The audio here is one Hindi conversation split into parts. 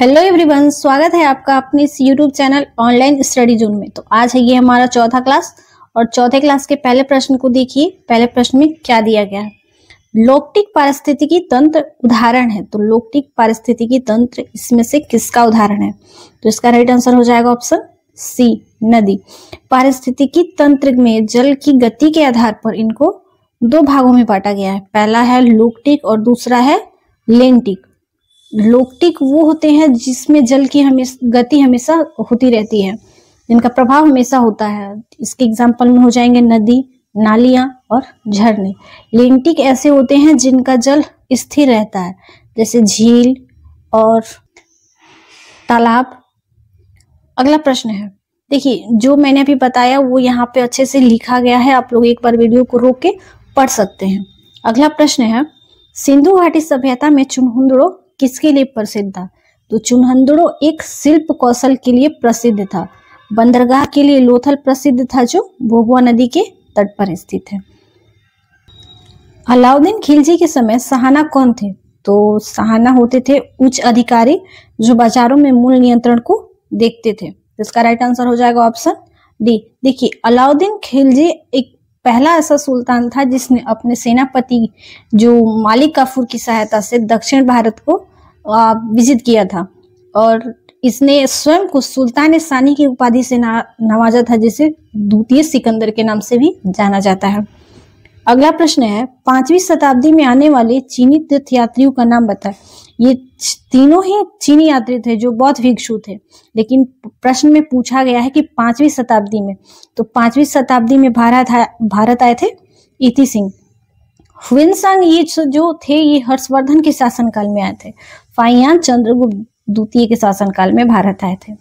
हेलो एवरीवन, स्वागत है आपका अपने इस YouTube channel online study zone में। तो आज है ये हमारा चौथा क्लास और चौथे क्लास के पहले प्रश्न को देखिए। पहले प्रश्न में क्या दिया गया है, लौकिक पारिस्थितिकी तंत्र उदाहरण है। तो लौकिक पारिस्थितिकी तंत्र इसमें से किसका उदाहरण है? तो इसका राइट आंसर हो जाएगा ऑप्शन सी, नदी। पारिस्थितिकी तंत्र में जल की गति के आधार पर इनको दो भागों में बांटा गया है। पहला है लौकिक और दूसरा है लेंटिक। लौकिक वो होते हैं जिसमें जल की गति हमेशा होती रहती है, जिनका प्रभाव हमेशा होता है। इसके एग्जाम्पल में हो जाएंगे नदी, नालियां और झरने। लेंटिक ऐसे होते हैं जिनका जल स्थिर रहता है, जैसे झील और तालाब। अगला प्रश्न है, देखिए जो मैंने अभी बताया वो यहाँ पे अच्छे से लिखा गया है, आप लोग एक बार वीडियो को रोक के पढ़ सकते हैं। अगला प्रश्न है, सिंधु घाटी सभ्यता में चुनहुंदड़ो किसके लिए प्रसिद्ध था? तो चुनहुंदड़ो एक शिल्प कौशल के लिए प्रसिद्ध था। बंदरगाह के लिए लोथल प्रसिद्ध था, जो भोगवा नदी के तट पर स्थित है। अलाउद्दीन खिलजी के समय सहाना कौन थे? तो सहाना होते थे उच्च अधिकारी जो बाजारों में मूल्य नियंत्रण को देखते थे। तो इसका राइट आंसर हो जाएगा ऑप्शन डी। देखिए, अलाउद्दीन खिलजी एक पहला ऐसा सुल्तान था जिसने अपने सेनापति जो मालिक काफूर की सहायता से दक्षिण भारत को विजिट किया था, और इसने स्वयं को सुल्तान सानी की उपाधि से नवाजा था, जिसे द्वितीय सिकंदर के नाम से भी जाना जाता है। अगला प्रश्न है, 5वीं शताब्दी में आने वाले चीनी तीर्थयात्रियों का नाम बताएं। ये तीनों ही चीनी यात्री थे जो बौद्ध भिक्षु थे, लेकिन प्रश्न में पूछा गया है कि 5वीं शताब्दी में। तो 5वीं शताब्दी में भारत आए थे इति सिंह। हुएनसांग ये जो थे ये हर्षवर्धन के शासनकाल में आए थे। फाहियान चंद्रगुप्त द्वितीय के शासनकाल में भारत आए थे।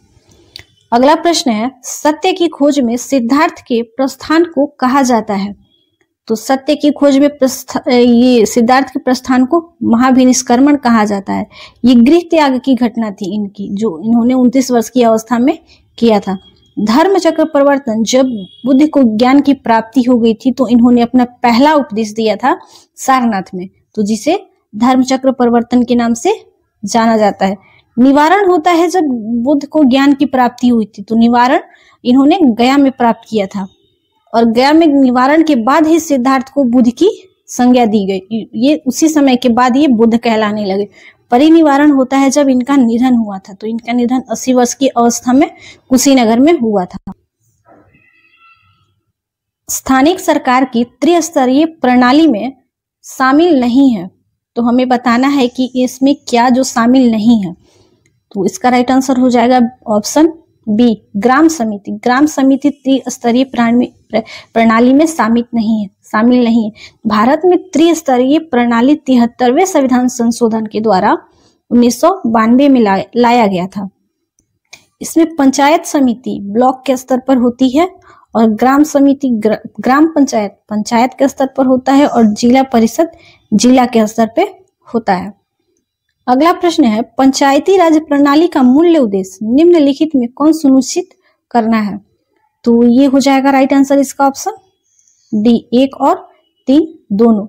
अगला प्रश्न है, सत्य की खोज में सिद्धार्थ के प्रस्थान को कहा जाता है? तो सत्य की खोज में ये सिद्धार्थ के प्रस्थान को महाभिनिष्क्रमण कहा जाता है। ये गृह त्याग की घटना थी इनकी, जो इन्होंने 29 वर्ष की अवस्था में किया था। धर्म चक्र परिवर्तन, जब बुद्ध को ज्ञान की प्राप्ति हो गई थी तो इन्होंने अपना पहला उपदेश दिया था सारनाथ में, तो जिसे धर्म चक्र परिवर्तन के नाम से जाना जाता है। निवारण होता है जब बुद्ध को ज्ञान की प्राप्ति हुई थी, तो निवारण इन्होंने गया में प्राप्त किया था, और गया में निवारण के बाद ही सिद्धार्थ को बुद्ध की संज्ञा दी गई। ये उसी समय के बाद ये बुद्ध कहलाने लगे। परिनिवारण होता है जब इनका निधन हुआ था, तो इनका निधन 80 वर्ष की अवस्था में कुशीनगर में हुआ था। स्थानिक सरकार की त्रिस्तरीय प्रणाली में शामिल नहीं है, तो हमें बताना है कि इसमें क्या जो शामिल नहीं है। तो इसका राइट आंसर हो जाएगा ऑप्शन बी, ग्राम समिति। ग्राम समिति त्रिस्तरीय प्रणाली में शामिल नहीं है। भारत में त्रिस्तरीय प्रणाली 73वें संविधान संशोधन के द्वारा 1992 में लाया गया था। इसमें पंचायत समिति ब्लॉक के स्तर पर होती है, और ग्राम समिति ग्राम पंचायत के स्तर पर होता है, और जिला परिषद जिला के स्तर पे होता है। अगला प्रश्न है, पंचायती राज प्रणाली का मूल्य उद्देश्य निम्नलिखित में कौन सुनिश्चित करना है? तो ये हो जाएगा राइट आंसर इसका ऑप्शन डी, 1 और 3 दोनों।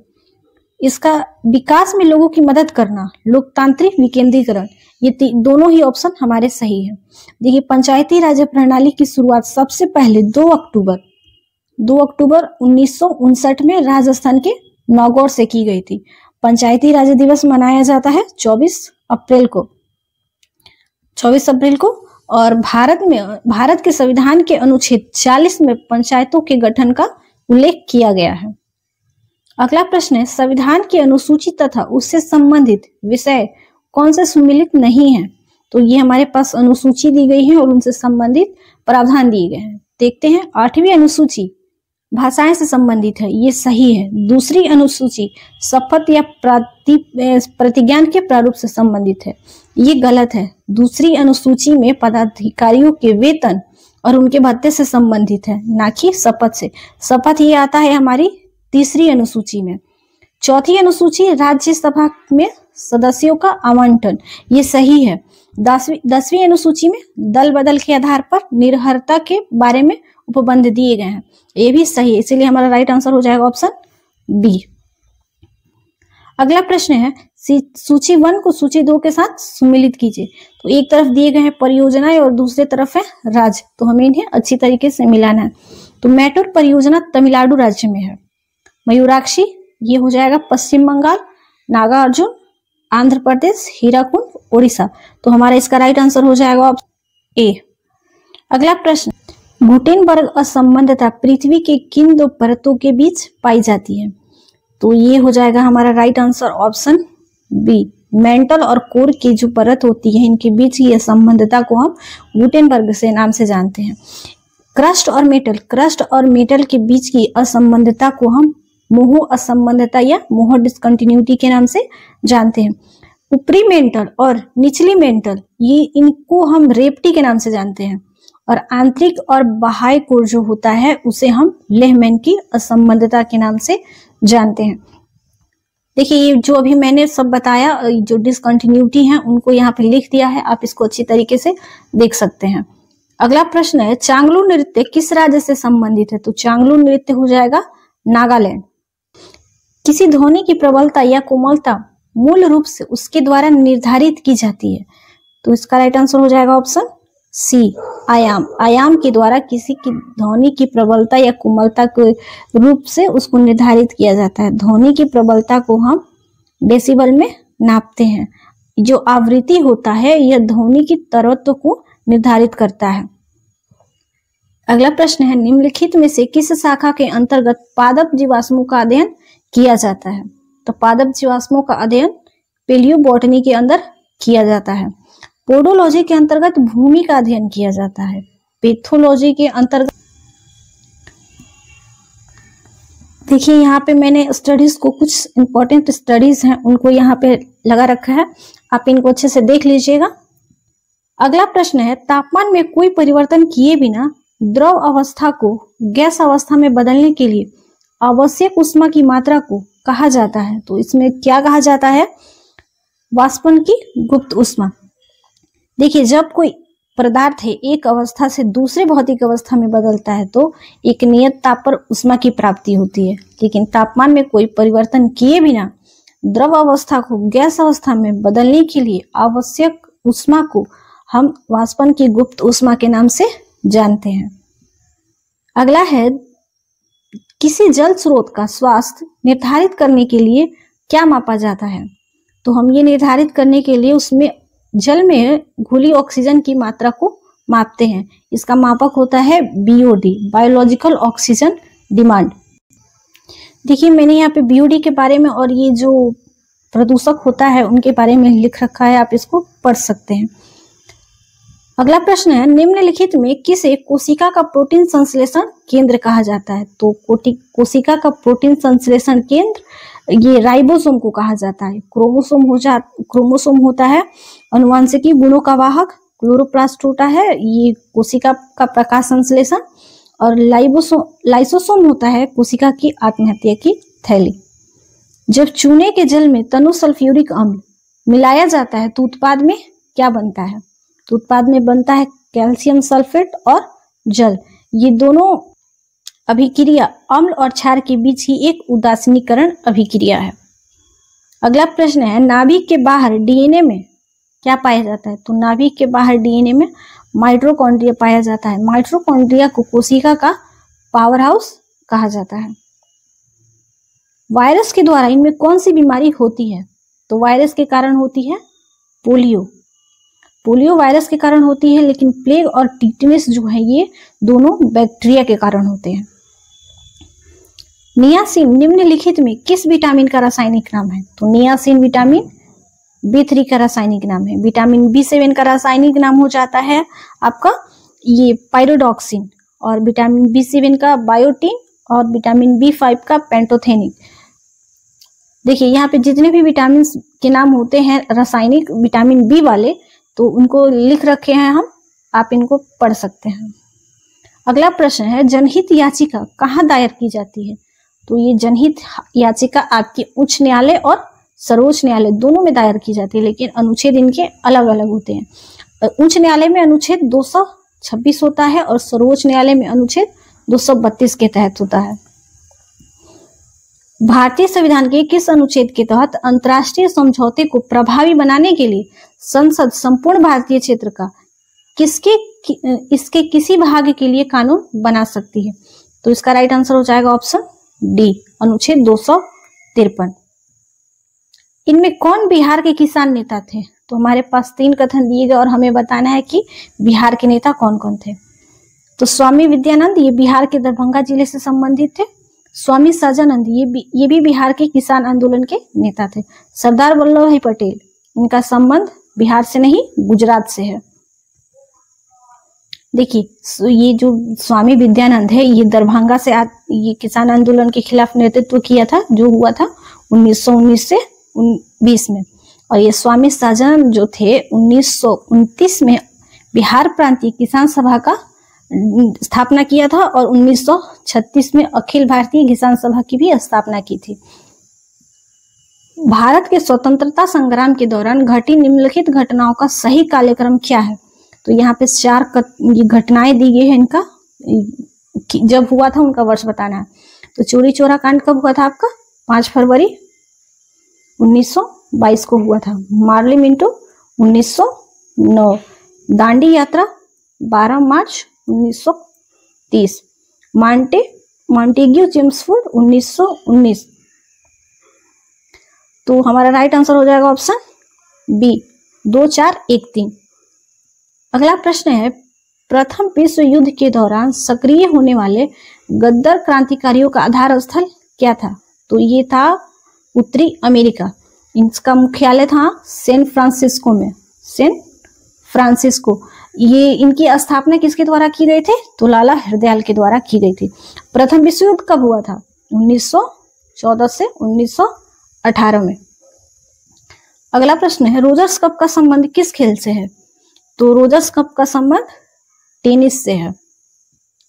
इसका विकास में लोगों की मदद करना, लोकतांत्रिक विकेंद्रीकरण, ये दोनों ही ऑप्शन हमारे सही है। देखिए, पंचायती राज प्रणाली की शुरुआत सबसे पहले 2 अक्टूबर 1959 में राजस्थान के नागौर से की गई थी। पंचायती राज दिवस मनाया जाता है 24 अप्रैल को, और भारत के संविधान के अनुच्छेद 40 में पंचायतों के गठन का उल्लेख किया गया है। अगला प्रश्न है, संविधान की अनुसूची तथा उससे संबंधित विषय कौन से सम्मिलित नहीं है? तो ये हमारे पास अनुसूची दी गई है और उनसे संबंधित प्रावधान दिए गए हैं। देखते हैं, 8वीं अनुसूची भाषाएं से संबंधित है, ये सही है। दूसरी अनुसूची शपथ या प्रतिज्ञान के प्रारूप से संबंधित है, ये गलत है। दूसरी अनुसूची में पदाधिकारियों के वेतन और उनके भत्ते से संबंधित है, ना कि शपथ से। शपथ ये आता है हमारी तीसरी अनुसूची में। चौथी अनुसूची राज्यसभा में सदस्यों का आवंटन, ये सही है। 10वीं अनुसूची में दल बदल के आधार पर निर्भरता के बारे में उपबंध दिए गए हैं, ये भी सही है, इसीलिए हमारा राइट आंसर हो जाएगा ऑप्शन बी। अगला प्रश्न है, सूची 1 को सूची 2 के साथ सम्मिलित कीजिए। तो एक तरफ दिए गए हैं परियोजनाएं और दूसरे तरफ है राज्य, तो हमें इन्हें अच्छी तरीके से मिलाना है। तो मैटूर परियोजना तमिलनाडु राज्य में है। मयूराक्षी ये हो जाएगा पश्चिम बंगाल। नागार्जुन आंध्र प्रदेश। हीराकुंड उड़ीसा। तो हमारा इसका राइट आंसर हो जाएगा ऑप्शन ए। अगला प्रश्न, गुटेनबर्ग असंबद्धता पृथ्वी के किन दो परतों के बीच पाई जाती है? तो ये हो जाएगा हमारा right answer option B. Mantle और कोर की जो परत होती है इनके बीच की असंबद्धता को हम गुटेनबर्ग से नाम से जानते हैं। क्रस्ट और मेटल के बीच की असंबद्धता को हम मोह असंबद्धता या मोह डिसकंटिन्यूटी के नाम से जानते हैं। ऊपरी मेंटल और निचली मेंटल ये इनको हम रेप्टी के नाम से जानते हैं। और आंतरिक और बाह्य कोर जो होता है उसे हम लेहमैन की असंबद्धता के नाम से जानते हैं। देखिए ये जो अभी मैंने सब बताया, जो डिसकंटिन्यूटी है उनको यहाँ पे लिख दिया है, आप इसको अच्छी तरीके से देख सकते हैं। अगला प्रश्न है, चांगलू नृत्य किस राज्य से संबंधित है? तो चांगलू नृत्य हो जाएगा नागालैंड। किसी ध्वनि की प्रबलता या कोमलता मूल रूप से उसके द्वारा निर्धारित की जाती है। तो इसका राइट आंसर हो जाएगा ऑप्शन सी, आयाम। आयाम के द्वारा किसी की ध्वनि की प्रबलता या कोमलता के रूप से उसको निर्धारित किया जाता है। ध्वनि की प्रबलता को हम डेसिबल में नापते हैं। जो आवृत्ति होता है यह ध्वनि की तरत्व को निर्धारित करता है। अगला प्रश्न है, निम्नलिखित में से किस शाखा के अंतर्गत पादप जीवाश्मों का अध्ययन किया जाता है? तो पादप जीवाश्मों का अध्ययन पेलियोबोटनी के अंदर किया जाता है। पोडोलॉजी के अंतर्गत भूमि का अध्ययन किया जाता है। पैथोलॉजी के अंतर्गत, देखिए यहाँ पे मैंने स्टडीज को, कुछ इंपॉर्टेंट स्टडीज हैं उनको यहाँ पे लगा रखा है, आप इनको अच्छे से देख लीजिएगा। अगला प्रश्न है, तापमान में कोई परिवर्तन किए बिना द्रव अवस्था को गैस अवस्था में बदलने के लिए आवश्यक ऊष्मा की मात्रा को कहा जाता है? तो इसमें क्या कहा जाता है? वाष्पन की गुप्त ऊष्मा। देखिए जब कोई पदार्थ है एक अवस्था से दूसरे भौतिक अवस्था में बदलता है तो एक नियत ताप पर ऊष्मा की प्राप्ति होती है, लेकिन तापमान में कोई परिवर्तन किए बिना द्रव अवस्था को गैस अवस्था में बदलने के लिए आवश्यक ऊष्मा को हम वाष्पन की गुप्त ऊष्मा के नाम से जानते हैं। अगला है, किसी जल स्रोत का स्वास्थ्य निर्धारित करने के लिए क्या मापा जाता है? तो हम ये निर्धारित करने के लिए उसमें जल में घुली ऑक्सीजन की मात्रा को मापते हैं। इसका मापक होता है बीओडी, बायोलॉजिकल ऑक्सीजन डिमांड। देखिए मैंने यहाँ पे बीओडी के बारे में और ये जो प्रदूषक होता है उनके बारे में लिख रखा है, आप इसको पढ़ सकते हैं। अगला प्रश्न है, निम्नलिखित में किसे कोशिका का प्रोटीन संश्लेषण केंद्र कहा जाता है? तो कोशिका का प्रोटीन संश्लेषण केंद्र ये राइबोसोम को कहा जाता है। क्रोमोसोम होता है अनुवांशिकी गुणों का वाहक। क्लोरोप्लास्ट होता है ये कोशिका का प्रकाश संश्लेषण। और लाइसोसोम होता है कोशिका की आत्महत्या की थैली। जब चूने के जल में तनु सल्फ्यूरिक अम्ल मिलाया जाता है तो उत्पाद में क्या बनता है? तो उत्पाद में बनता है कैल्शियम सल्फेट और जल। ये दोनों अभिक्रिया अम्ल और क्षार के बीच ही एक उदासीनीकरण अभिक्रिया है। अगला प्रश्न है, नाभिक के बाहर डीएनए में क्या पाया जाता है? तो नाभिक के बाहर डीएनए में माइटोकॉन्ड्रिया पाया जाता है। माइटोकॉन्ड्रिया को कोशिका का पावर हाउस कहा जाता है। वायरस के द्वारा इनमें कौन सी बीमारी होती है? तो वायरस के कारण होती है पोलियो। पोलियो वायरस के कारण होती है, लेकिन प्लेग और टिटनेस जो है ये दोनों बैक्टीरिया के कारण होते हैं। नियासिन निम्नलिखित में किस विटामिन का रासायनिक नाम है? तो नियासिन विटामिन B3 का रासायनिक नाम है। विटामिन B7 का रासायनिक नाम हो जाता है आपका ये पायरोडॉक्सिन, और विटामिन B7 का बायोटिन, और विटामिन B5 का पेंटोथेनिक। देखिए यहाँ पे जितने भी विटामिन के नाम होते हैं रासायनिक विटामिन बी वाले, तो उनको लिख रखे हैं हम, आप इनको पढ़ सकते हैं। अगला प्रश्न है, जनहित याचिका कहाँ दायर की जाती है? तो ये जनहित याचिका आपके उच्च न्यायालय और सर्वोच्च न्यायालय दोनों में दायर की जाती है, लेकिन अनुच्छेद इनके अलग अलग होते हैं। उच्च न्यायालय में अनुच्छेद 226 होता है और सर्वोच्च न्यायालय में अनुच्छेद 232 के तहत होता है। भारतीय संविधान के किस अनुच्छेद के तहत अंतर्राष्ट्रीय समझौते को प्रभावी बनाने के लिए संसद संपूर्ण भारतीय क्षेत्र का इसके किसी भाग के लिए कानून बना सकती है? तो इसका राइट आंसर हो जाएगा ऑप्शन डी, अनुच्छेद 253। इनमें कौन बिहार के किसान नेता थे? तो हमारे पास 3 कथन दिए गए और हमें बताना है कि बिहार के नेता कौन कौन थे। तो स्वामी विद्यानंद, ये बिहार के दरभंगा जिले से संबंधित थे। स्वामी सजानंद, ये भी बिहार के किसान आंदोलन के नेता थे। सरदार वल्लभ भाई पटेल, इनका संबंध बिहार से नहीं गुजरात से है। देखिए ये जो स्वामी विद्यानंद है, ये दरभंगा से ये किसान आंदोलन के खिलाफ नेतृत्व किया था, जो हुआ था 1919 से 20 में। और ये स्वामी सजानंद जो थे 1929 में बिहार प्रांतीय किसान सभा का स्थापना किया था और 1936 में अखिल भारतीय किसान सभा की भी स्थापना की थी। भारत के स्वतंत्रता संग्राम के दौरान घटी निम्नलिखित घटनाओं का सही कालक्रम क्या है? तो यहाँ पे 4 घटनाएं दी गई है, इनका जब हुआ था उनका वर्ष बताना है। तो चोरी चोरा कांड कब हुआ था आपका? 5 फरवरी 1922 को हुआ था। मार्ली मिंटो 1909, दांडी यात्रा 12 मार्च 1930, मॉन्टेग्यू चेम्सफोर्ड 1919। तो हमारा राइट आंसर हो जाएगा ऑप्शन बी, 2, 4, 1, 3। अगला प्रश्न है, प्रथम विश्व युद्ध के दौरान सक्रिय होने वाले गद्दार क्रांतिकारियों का आधार स्थल क्या था? तो ये था उत्तरी अमेरिका। इनका मुख्यालय था सैन फ्रांसिस्को में, सैन फ्रांसिस्को। ये इनकी स्थापना किसके द्वारा की गई थी? तो लाला हरदयाल के द्वारा की गई थी। प्रथम विश्व युद्ध कब हुआ था? 1914 से 1918 में। अगला प्रश्न है, रोजर्स कप का संबंध किस खेल से है? तो रोजर्स कप का संबंध टेनिस से है।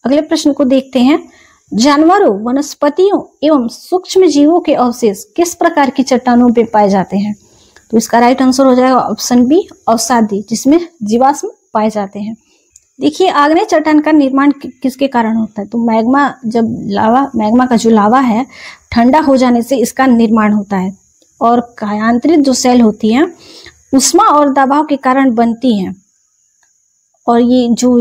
अगले प्रश्न को देखते हैं, जानवरों, वनस्पतियों एवं सूक्ष्म जीवों के अवशेष किस प्रकार की चट्टानों पे पाए जाते हैं? तो इसका राइट आंसर हो जाएगा ऑप्शन बी, अवसादी, जिसमें जीवाश्म पाए जाते हैं। देखिए आग्नेय चट्टान का निर्माण किसके कारण होता है? तो मैग्मा का जो लावा है, ठंडा हो जाने से इसका निर्माण होता है। और कायांतरित जो सेल होती हैं उष्मा और दबाव के कारण बनती हैं। और ये जो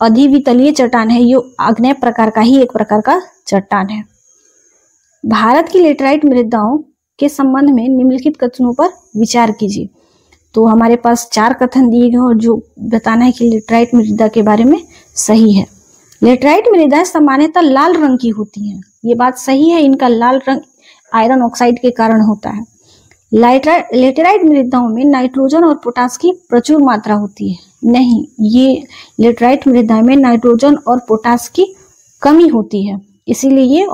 अधिवितलीय चट्टान है, ये आग्नेय प्रकार का ही एक प्रकार का चट्टान है। भारत की लेटराइट मृदाओं के संबंध में निम्नलिखित कथनों पर विचार कीजिए। तो हमारे पास 4 कथन दिए गए और जो बताना है कि लेटराइट मृदा के बारे में सही है। लेटराइट मृदाएं सामान्यतः लाल रंग की होती हैं, ये बात सही है। इनका लाल रंग आयरन ऑक्साइड के कारण होता है। लेटराइट मृदाओं में नाइट्रोजन और पोटास की प्रचुर मात्रा होती है। नहीं, ये लेटराइट मृदा में नाइट्रोजन और पोटास की कमी होती है, इसीलिए ये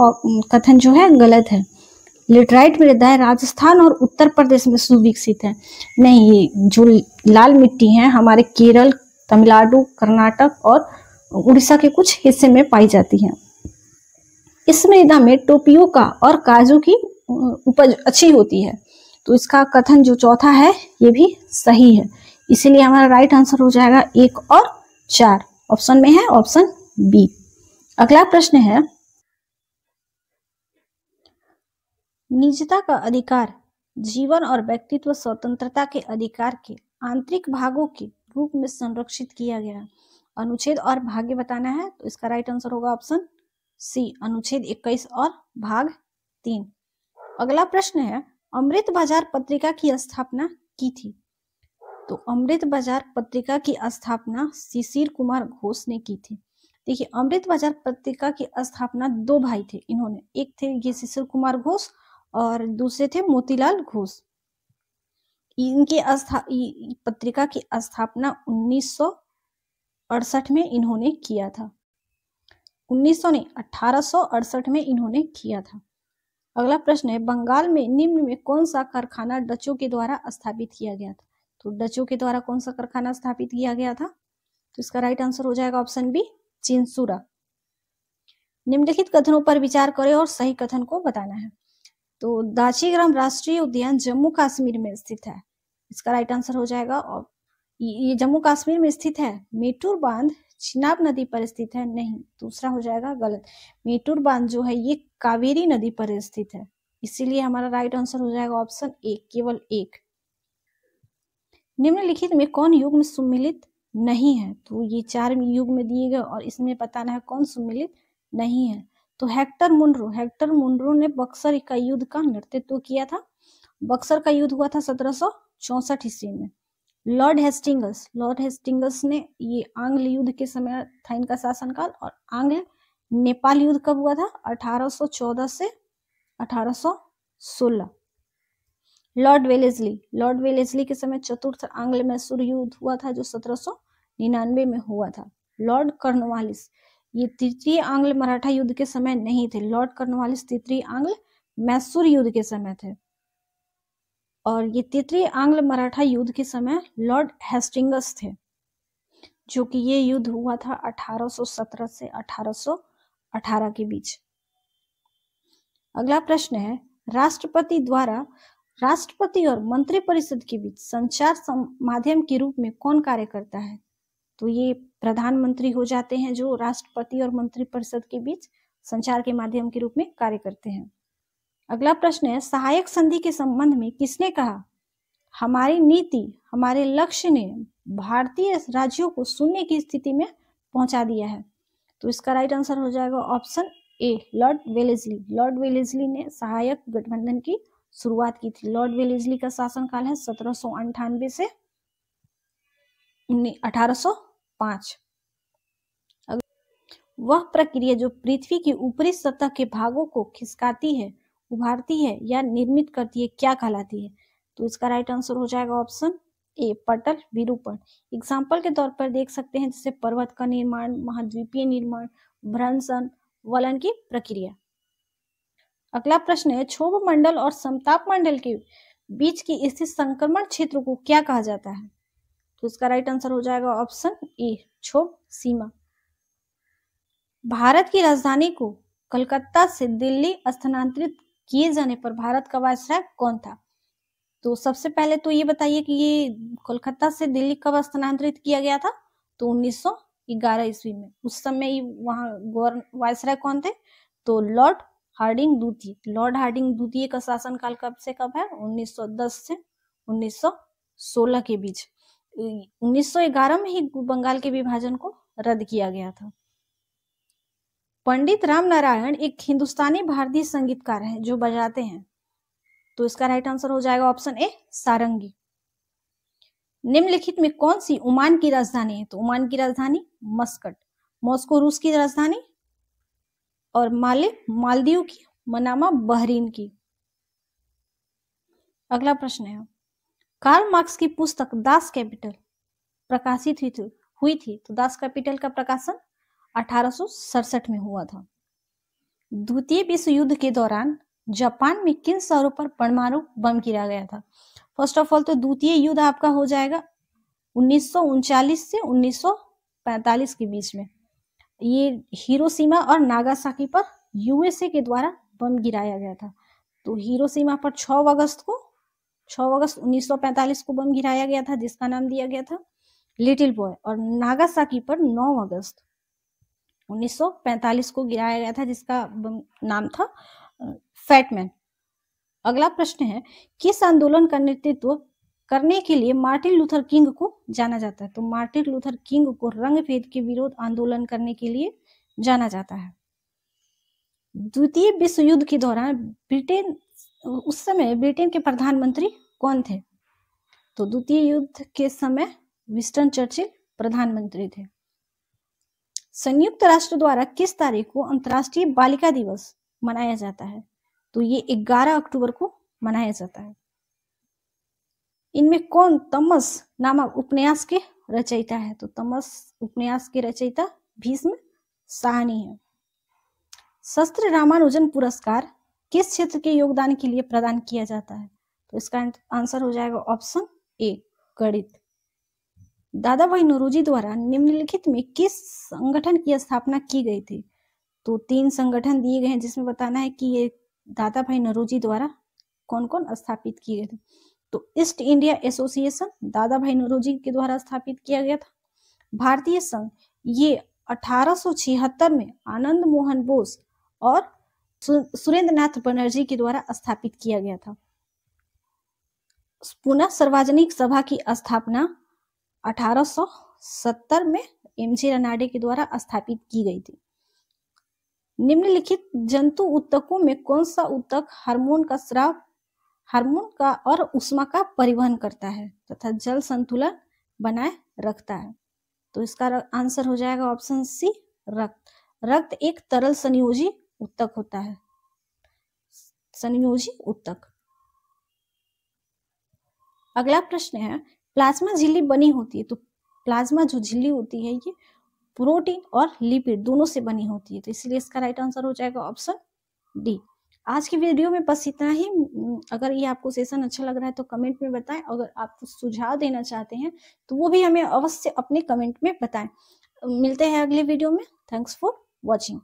कथन जो है गलत है। लेटराइट मृदाएं राजस्थान और उत्तर प्रदेश में सुविकसित है। नहीं, ये जो लाल मिट्टी है हमारे केरल, तमिलनाडु, कर्नाटक और उड़ीसा के कुछ हिस्से में पाई जाती है। इस मृदा में टोपियोका और काजू की उपज अच्छी होती है। तो इसका कथन जो चौथा है ये भी सही है, इसीलिए हमारा राइट आंसर हो जाएगा 1 और 4 ऑप्शन में है, ऑप्शन बी। अगला प्रश्न है, निजता का अधिकार जीवन और व्यक्तित्व स्वतंत्रता के अधिकार के आंतरिक भागों के रूप में संरक्षित किया गया। अनुच्छेद और भाग्य बताना है, तो इसका राइट आंसर होगा ऑप्शन सी, अनुच्छेद 21 और भाग 3। अगला प्रश्न है, अमृत बाजार पत्रिका की स्थापना की थी। तो अमृत बाजार पत्रिका की स्थापना शिशिर कुमार घोष ने की थी। देखिए अमृत बाजार पत्रिका की स्थापना 2 भाई थे इन्होंने, एक थे ये शिशिर कुमार घोष और दूसरे थे मोतीलाल घोष। इनकी पत्रिका की स्थापना 1968 में इन्होंने किया था। 1868 में इन्होंने किया था। अगला प्रश्न है, बंगाल में निम्न में कौन सा कारखाना डचों के द्वारा स्थापित किया गया था? तो डचों के द्वारा कौन सा कारखाना स्थापित किया गया था? तो इसका राइट आंसर हो जाएगा ऑप्शन बी, चिंसुरा। निम्नलिखित कथनों पर विचार करें और सही कथन को बताना है। तो दाचीग्राम राष्ट्रीय उद्यान जम्मू कश्मीर में स्थित है, इसका राइट आंसर हो जाएगा। और ये जम्मू कश्मीर में स्थित है। मेटूर बांध चिनाब नदी पर स्थित है, नहीं, दूसरा हो जाएगा गलत। मेटूर बांध जो है ये कावेरी नदी पर स्थित है। इसीलिए हमारा राइट आंसर हो जाएगा ऑप्शन ए, केवल एक। निम्नलिखित में कौन युग्म सम्मिलित नहीं है? तो ये 4 युग्म दिए गए और इसमें बताना है कौन सम्मिलित नहीं है। तो हेक्टर मुनरो ने बक्सर का युद्ध का नेतृत्व किया था। बक्सर का युद्ध हुआ था 1764 ईस्वी में। लॉर्ड हेस्टिंगस ने, ये आंग्ल युद्ध के समय था इनका शासनकाल, और आंग्ल नेपाल युद्ध कब हुआ था? 1814 से 1816। लॉर्ड वेलेस्ली के समय चतुर्थ आंग्ल मैसूर युद्ध हुआ था जो 1799 में हुआ था। लॉर्ड कॉर्नवालिस, ये तृतीय आंग्ल मराठा युद्ध के समय नहीं थे। लॉर्ड कॉर्नवालिस तृतीय आंग्ल मैसूर युद्ध के समय थे, और ये तृतीय आंग्ल मराठा युद्ध के समय लॉर्ड हेस्टिंगस थे, जो कि ये युद्ध हुआ था 1817 से 1818 के बीच। अगला प्रश्न है, राष्ट्रपति और मंत्रिपरिषद के बीच संचार माध्यम के रूप में कौन कार्य करता है? तो ये प्रधानमंत्री हो जाते हैं, जो राष्ट्रपति और मंत्रिपरिषद के बीच संचार के माध्यम के रूप में कार्य करते हैं। अगला प्रश्न है, सहायक संधि के संबंध में किसने कहा, हमारी नीति, हमारे लक्ष्य ने भारतीय राज्यों को शून्य की स्थिति में पहुंचा दिया है? तो इसका राइट आंसर हो जाएगा ऑप्शन ए, लॉर्ड वेलेस्ली ने सहायक गठबंधन की शुरुआत की थी। लॉर्ड वेलेस्ली का शासनकाल है 1798 से 1805। वह प्रक्रिया जो पृथ्वी की ऊपरी सतह के भागों को खिसकाती है, उभारती है या निर्मित करती है, क्या कहलाती है? तो इसका राइट आंसर हो जाएगा ऑप्शन ए, पटल विरूपण। एग्जाम्पल के तौर पर देख सकते हैं, जैसे पर्वत का निर्माण, महाद्वीपीय निर्माण, भ्रंशन, वलन की प्रक्रिया। अगला प्रश्न है, क्षोभ मंडल और समताप मंडल के बीच की स्थित संक्रमण क्षेत्र को क्या कहा जाता है? तो इसका राइट आंसर हो जाएगा ऑप्शन ए, क्षोभ सीमा। भारत की राजधानी को कलकत्ता से दिल्ली स्थानांतरित किए जाने पर भारत का वायसराय कौन था? तो सबसे पहले तो ये बताइए कि ये कोलकाता से दिल्ली कब स्थानांतरित किया गया था? तो 1911 ईस्वी में। उस समय वहाँ वायसराय कौन थे? तो लॉर्ड हार्डिंग द्वितीय का शासनकाल कब से कब है? 1910 से 1916 के बीच। 1911 में ही बंगाल के विभाजन को रद्द किया गया था। पंडित राम नारायण एक हिंदुस्तानी भारतीय संगीतकार हैं जो बजाते हैं। तो इसका राइट आंसर हो जाएगा ऑप्शन ए, सारंगी। निम्नलिखित में कौन सी ओमान की राजधानी है? तो ओमान की राजधानी मस्कट। मॉस्को रूस की राजधानी, और मालदीव की, मनामा बहरीन की। अगला प्रश्न है, कार्ल मार्क्स की पुस्तक दास कैपिटल प्रकाशित हुई थी। तो दास कैपिटल का प्रकाशन 1867 में हुआ था। द्वितीय विश्व युद्ध के दौरान जापान में किन शहरों पर परमाणु बम गिरा गया था? फर्स्ट ऑफ ऑल तो द्वितीय युद्ध आपका हो जाएगा 1939 से 1945 के बीच में। ये हिरोशिमा और नागासाकी पर यूएसए के द्वारा बम गिराया गया था। तो हिरोशिमा पर 6 अगस्त 1945 को बम गिराया गया था, जिसका नाम दिया गया था लिटिल बॉय, और नागासाकी पर 9 अगस्त 1945 को गिराया गया था, जिसका नाम था फैटमैन। अगला प्रश्न है, किस आंदोलन का नेतृत्व करने के लिए मार्टिन लूथर किंग को जाना जाता है? तो मार्टिन लूथर किंग को रंगभेद के विरोध आंदोलन करने के लिए जाना जाता है। द्वितीय विश्व युद्ध के दौरान उस समय ब्रिटेन के प्रधानमंत्री कौन थे? तो द्वितीय युद्ध के समय विंस्टन चर्चिल प्रधानमंत्री थे। संयुक्त राष्ट्र द्वारा किस तारीख को अंतर्राष्ट्रीय बालिका दिवस मनाया जाता है? तो ये 11 अक्टूबर को मनाया जाता है। इनमें कौन तमस नामक उपन्यास के रचयिता है? तो तमस उपन्यास के रचयिता भीष्म साहनी है। शस्त्र रामानुजन पुरस्कार किस क्षेत्र के योगदान के लिए प्रदान किया जाता है? तो इसका आंसर हो जाएगा ऑप्शन ए, गणित। दादा भाई नौरोजी द्वारा निम्नलिखित में किस संगठन की स्थापना की गई थी? तो 3 संगठन दिए गए हैं, जिसमें बताना है कि ये दादा भाई नौरोजी द्वारा कौन कौन स्थापित किए गए थे। तो ईस्ट इंडिया एसोसिएशन दादा भाई नौरोजी के द्वारा स्थापित किया गया था। भारतीय संघ ये 1876 में आनंद मोहन बोस और सुरेंद्र नाथ बनर्जी के द्वारा स्थापित किया गया था। पुनः सार्वजनिक सभा की स्थापना 1870 में एमजी रनाडे के द्वारा स्थापित की गई थी। निम्नलिखित जंतु ऊतकों में कौन सा ऊतक हार्मोन का स्राव, हार्मोन का और ऊष्मा का परिवहन करता है तथा जल संतुलन बनाए रखता है? तो इसका आंसर हो जाएगा ऑप्शन सी, रक्त। रक्त एक तरल संयोजी ऊतक होता है, संयोजी ऊतक। अगला प्रश्न है, प्लाज्मा झिल्ली बनी होती है, तो प्लाज्मा जो झिल्ली होती है ये प्रोटीन और लिपिड दोनों से बनी होती है, तो इसलिए इसका राइट आंसर हो जाएगा ऑप्शन डी। आज की वीडियो में बस इतना ही। अगर ये आपको सेशन अच्छा लग रहा है तो कमेंट में बताएं। अगर आप सुझाव देना चाहते हैं तो वो भी हमें अवश्य अपने कमेंट में बताएं। मिलते हैं अगले वीडियो में। Thanks for watching.